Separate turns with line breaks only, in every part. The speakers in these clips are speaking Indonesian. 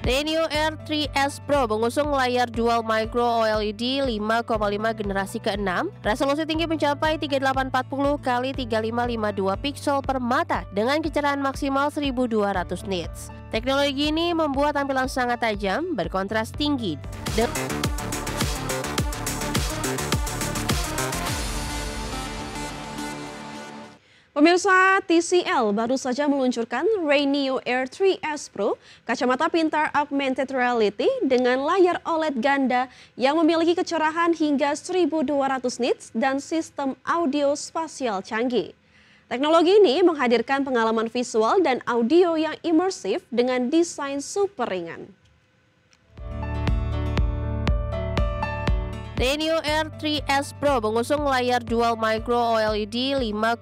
Renew Air 3S Pro mengusung layar dual micro OLED 5,5 generasi ke-6, resolusi tinggi mencapai 3840 x 3552 pixel per mata dengan kecerahan maksimal 1200 nits. Teknologi ini membuat tampilan sangat tajam, berkontras tinggi.
Pemirsa, TCL baru saja meluncurkan Renew Air 3S Pro, kacamata pintar augmented reality dengan layar OLED ganda yang memiliki kecerahan hingga 1200 nits dan sistem audio spasial canggih. Teknologi ini menghadirkan pengalaman visual dan audio yang imersif dengan desain super ringan.
Renew Air 3S Pro mengusung layar dual micro OLED 5,5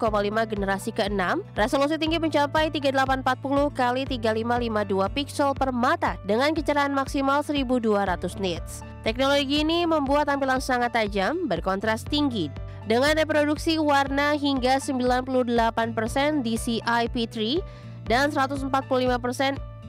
generasi ke-6, resolusi tinggi mencapai 3840 x 3552 pixel per mata dengan kecerahan maksimal 1200 nits. Teknologi ini membuat tampilan sangat tajam, berkontras tinggi, dengan reproduksi warna hingga 98% DCI-P3 dan 145%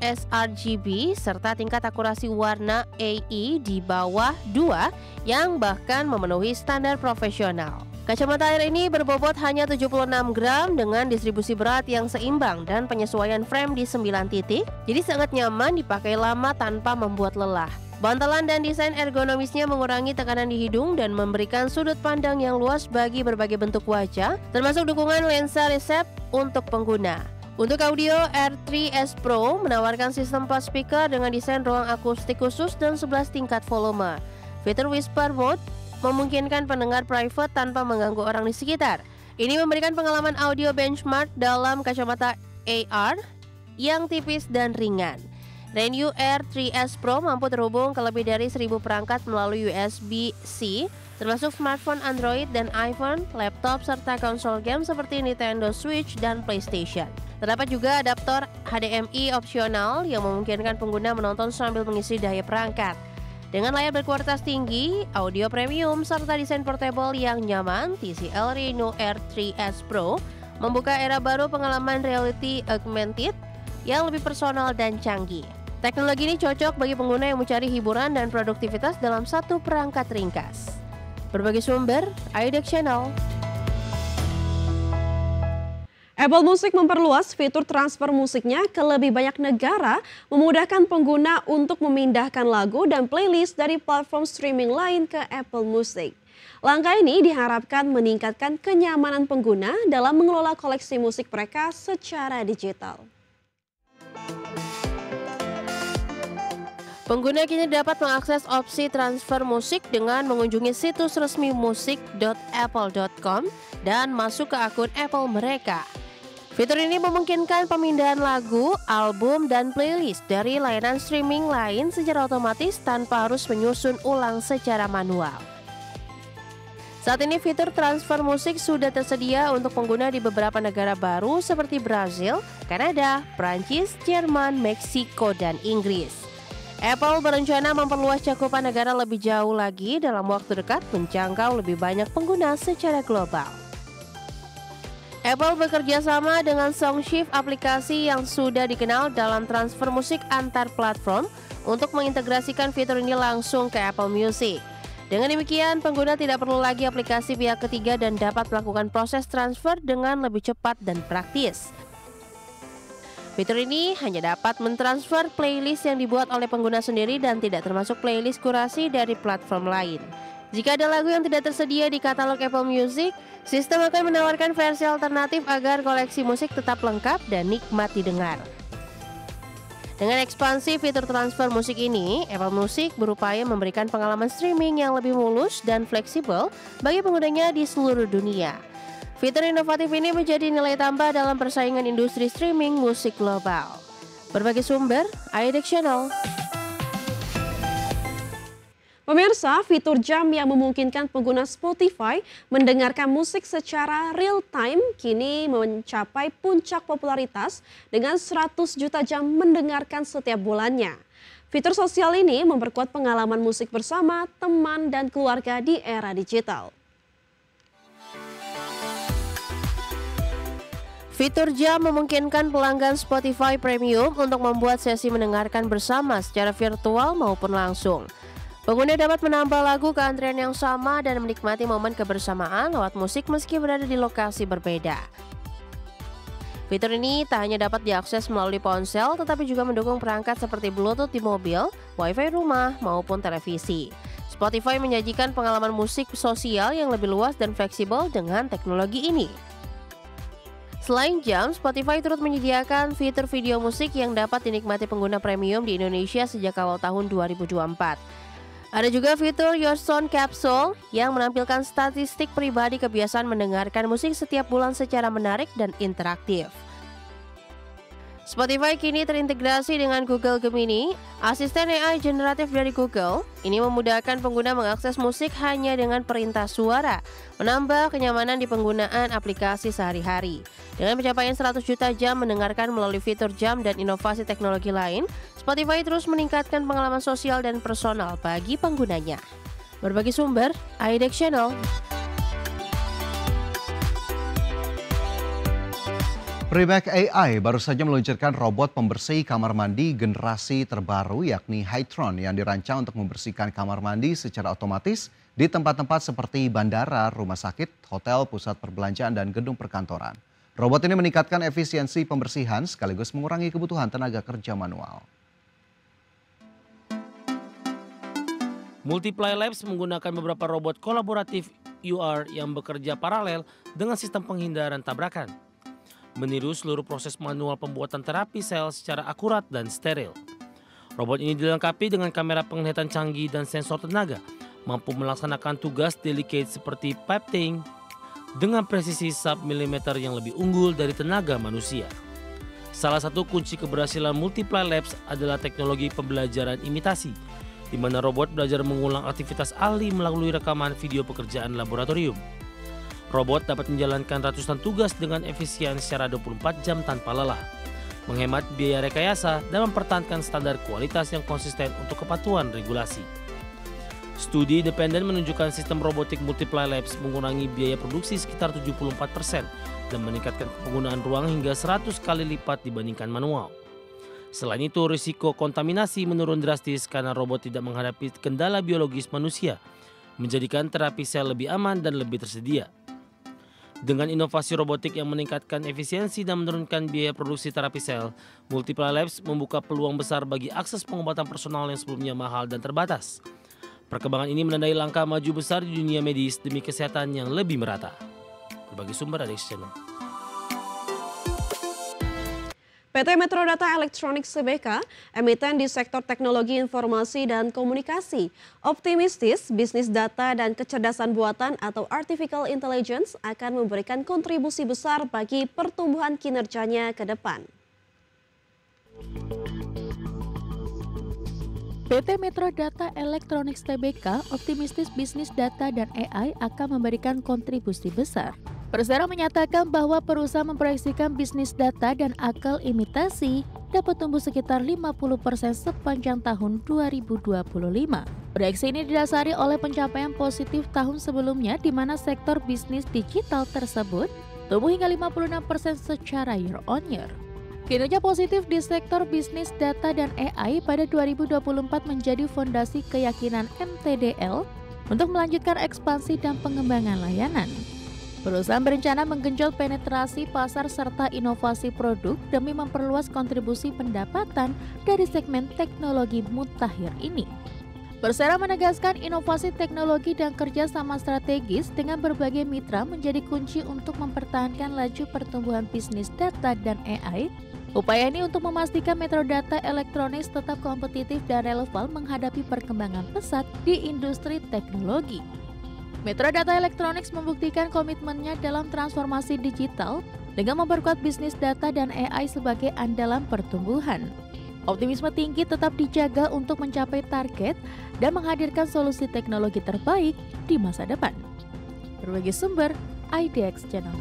sRGB serta tingkat akurasi warna AE di bawah 2 yang bahkan memenuhi standar profesional. Kacamata air ini berbobot hanya 76 gram dengan distribusi berat yang seimbang dan penyesuaian frame di 9 titik, jadi sangat nyaman dipakai lama tanpa membuat lelah. Bantalan dan desain ergonomisnya mengurangi tekanan di hidung dan memberikan sudut pandang yang luas bagi berbagai bentuk wajah, termasuk dukungan lensa resep untuk pengguna. Untuk audio, Air 3S Pro menawarkan sistem 4 speaker dengan desain ruang akustik khusus dan 11 tingkat volume. Fitur Whisper Mode memungkinkan pendengar private tanpa mengganggu orang di sekitar. Ini memberikan pengalaman audio benchmark dalam kacamata AR yang tipis dan ringan. Renew Air 3S Pro mampu terhubung ke lebih dari 1000 perangkat melalui USB-C, termasuk smartphone Android dan iPhone, laptop, serta konsol game seperti Nintendo Switch dan PlayStation. Terdapat juga adaptor HDMI opsional yang memungkinkan pengguna menonton sambil mengisi daya perangkat. Dengan layar berkualitas tinggi, audio premium, serta desain portable yang nyaman, TCL Renew Air 3S Pro membuka era baru pengalaman reality augmented yang lebih personal dan canggih. Teknologi ini cocok bagi pengguna yang mencari hiburan dan produktivitas dalam satu perangkat ringkas. Berbagai sumber, iDeck Channel.
Apple Music memperluas fitur transfer musiknya ke lebih banyak negara, memudahkan pengguna untuk memindahkan lagu dan playlist dari platform streaming lain ke Apple Music. Langkah ini diharapkan meningkatkan kenyamanan pengguna dalam mengelola koleksi musik mereka secara digital.
Pengguna kini dapat mengakses opsi transfer musik dengan mengunjungi situs resmi musik.apple.com dan masuk ke akun Apple mereka. Fitur ini memungkinkan pemindahan lagu, album, dan playlist dari layanan streaming lain secara otomatis tanpa harus menyusun ulang secara manual. Saat ini fitur transfer musik sudah tersedia untuk pengguna di beberapa negara baru seperti Brazil, Kanada, Prancis, Jerman, Meksiko, dan Inggris. Apple berencana memperluas cakupan negara lebih jauh lagi dalam waktu dekat menjangkau lebih banyak pengguna secara global. Apple bekerja sama dengan SongShift, aplikasi yang sudah dikenal dalam transfer musik antar platform, untuk mengintegrasikan fitur ini langsung ke Apple Music. Dengan demikian, pengguna tidak perlu lagi aplikasi pihak ketiga dan dapat melakukan proses transfer dengan lebih cepat dan praktis. Fitur ini hanya dapat mentransfer playlist yang dibuat oleh pengguna sendiri dan tidak termasuk playlist kurasi dari platform lain. Jika ada lagu yang tidak tersedia di katalog Apple Music, sistem akan menawarkan versi alternatif agar koleksi musik tetap lengkap dan nikmat didengar. Dengan ekspansi fitur transfer musik ini, Apple Music berupaya memberikan pengalaman streaming yang lebih mulus dan fleksibel bagi penggunanya di seluruh dunia. Fitur inovatif ini menjadi nilai tambah dalam persaingan industri streaming musik global. Berbagai sumber, iDeck Channel.
Pemirsa, fitur jam yang memungkinkan pengguna Spotify mendengarkan musik secara real time kini mencapai puncak popularitas dengan 100 juta jam mendengarkan setiap bulannya. Fitur sosial ini memperkuat pengalaman musik bersama teman dan keluarga di era digital.
Fitur jam memungkinkan pelanggan Spotify Premium untuk membuat sesi mendengarkan bersama secara virtual maupun langsung. Pengguna dapat menambah lagu ke antrian yang sama dan menikmati momen kebersamaan lewat musik meski berada di lokasi berbeda. Fitur ini tak hanya dapat diakses melalui ponsel, tetapi juga mendukung perangkat seperti Bluetooth di mobil, Wi-Fi rumah, maupun televisi. Spotify menyajikan pengalaman musik sosial yang lebih luas dan fleksibel dengan teknologi ini. Selain jam, Spotify turut menyediakan fitur video musik yang dapat dinikmati pengguna premium di Indonesia sejak awal tahun 2024. Ada juga fitur Your Sound Capsule yang menampilkan statistik pribadi kebiasaan mendengarkan musik setiap bulan secara menarik dan interaktif. Spotify kini terintegrasi dengan Google Gemini, asisten AI generatif dari Google. Ini memudahkan pengguna mengakses musik hanya dengan perintah suara, menambah kenyamanan di penggunaan aplikasi sehari-hari. Dengan pencapaian 100 juta jam mendengarkan melalui fitur jam dan inovasi teknologi lain, Spotify terus meningkatkan pengalaman sosial dan personal bagi penggunanya. Berbagi sumber, IDEX Channel.
Primac AI baru saja meluncurkan robot pembersih kamar mandi generasi terbaru yakni Hytron yang dirancang untuk membersihkan kamar mandi secara otomatis di tempat-tempat seperti bandara, rumah sakit, hotel, pusat perbelanjaan, dan gedung perkantoran. Robot ini meningkatkan efisiensi pembersihan sekaligus mengurangi kebutuhan tenaga kerja manual.
Multiply Labs menggunakan beberapa robot kolaboratif UR yang bekerja paralel dengan sistem penghindaran tabrakan, meniru seluruh proses manual pembuatan terapi sel secara akurat dan steril. Robot ini dilengkapi dengan kamera penglihatan canggih dan sensor tenaga, mampu melaksanakan tugas delicate seperti pipetting dengan presisi sub-milimeter yang lebih unggul dari tenaga manusia. Salah satu kunci keberhasilan Multiply Labs adalah teknologi pembelajaran imitasi, di mana robot belajar mengulang aktivitas ahli melalui rekaman video pekerjaan laboratorium. Robot dapat menjalankan ratusan tugas dengan efisien secara 24 jam tanpa lelah, menghemat biaya rekayasa dan mempertahankan standar kualitas yang konsisten untuk kepatuhan regulasi. Studi independen menunjukkan sistem robotik Multiply Labs mengurangi biaya produksi sekitar 74% dan meningkatkan penggunaan ruang hingga 100 kali lipat dibandingkan manual. Selain itu, risiko kontaminasi menurun drastis karena robot tidak menghadapi kendala biologis manusia, menjadikan terapi sel lebih aman dan lebih tersedia. Dengan inovasi robotik yang meningkatkan efisiensi dan menurunkan biaya produksi terapi sel, Multiply Labs membuka peluang besar bagi akses pengobatan personal yang sebelumnya mahal dan terbatas. Perkembangan ini menandai langkah maju besar di dunia medis demi kesehatan yang lebih merata. Berbagi sumber dari channel.
PT Metro Data Electronics Tbk, emiten di sektor teknologi informasi dan komunikasi, optimistis bisnis data dan kecerdasan buatan atau artificial intelligence akan memberikan kontribusi besar bagi pertumbuhan kinerjanya ke depan.
PT Metro Data Electronics Tbk optimistis bisnis data dan AI akan memberikan kontribusi besar. Persero menyatakan bahwa perusahaan memproyeksikan bisnis data dan akal imitasi dapat tumbuh sekitar 50% sepanjang tahun 2025. Proyeksi ini didasari oleh pencapaian positif tahun sebelumnya di mana sektor bisnis digital tersebut tumbuh hingga 56% secara year on year. Kinerja positif di sektor bisnis data dan AI pada 2024 menjadi fondasi keyakinan MTDL untuk melanjutkan ekspansi dan pengembangan layanan. Perusahaan berencana menggenjot penetrasi pasar serta inovasi produk demi memperluas kontribusi pendapatan dari segmen teknologi mutakhir ini. Persero menegaskan inovasi teknologi dan kerjasama strategis dengan berbagai mitra menjadi kunci untuk mempertahankan laju pertumbuhan bisnis data dan AI. Upaya ini untuk memastikan Metro Data Electronics tetap kompetitif dan relevan menghadapi perkembangan pesat di industri teknologi. Metro Data Electronics membuktikan komitmennya dalam transformasi digital dengan memperkuat bisnis data dan AI sebagai andalan pertumbuhan. Optimisme tinggi tetap dijaga untuk mencapai target dan menghadirkan solusi teknologi terbaik di masa depan. Berbagi sumber, IDEX Channel.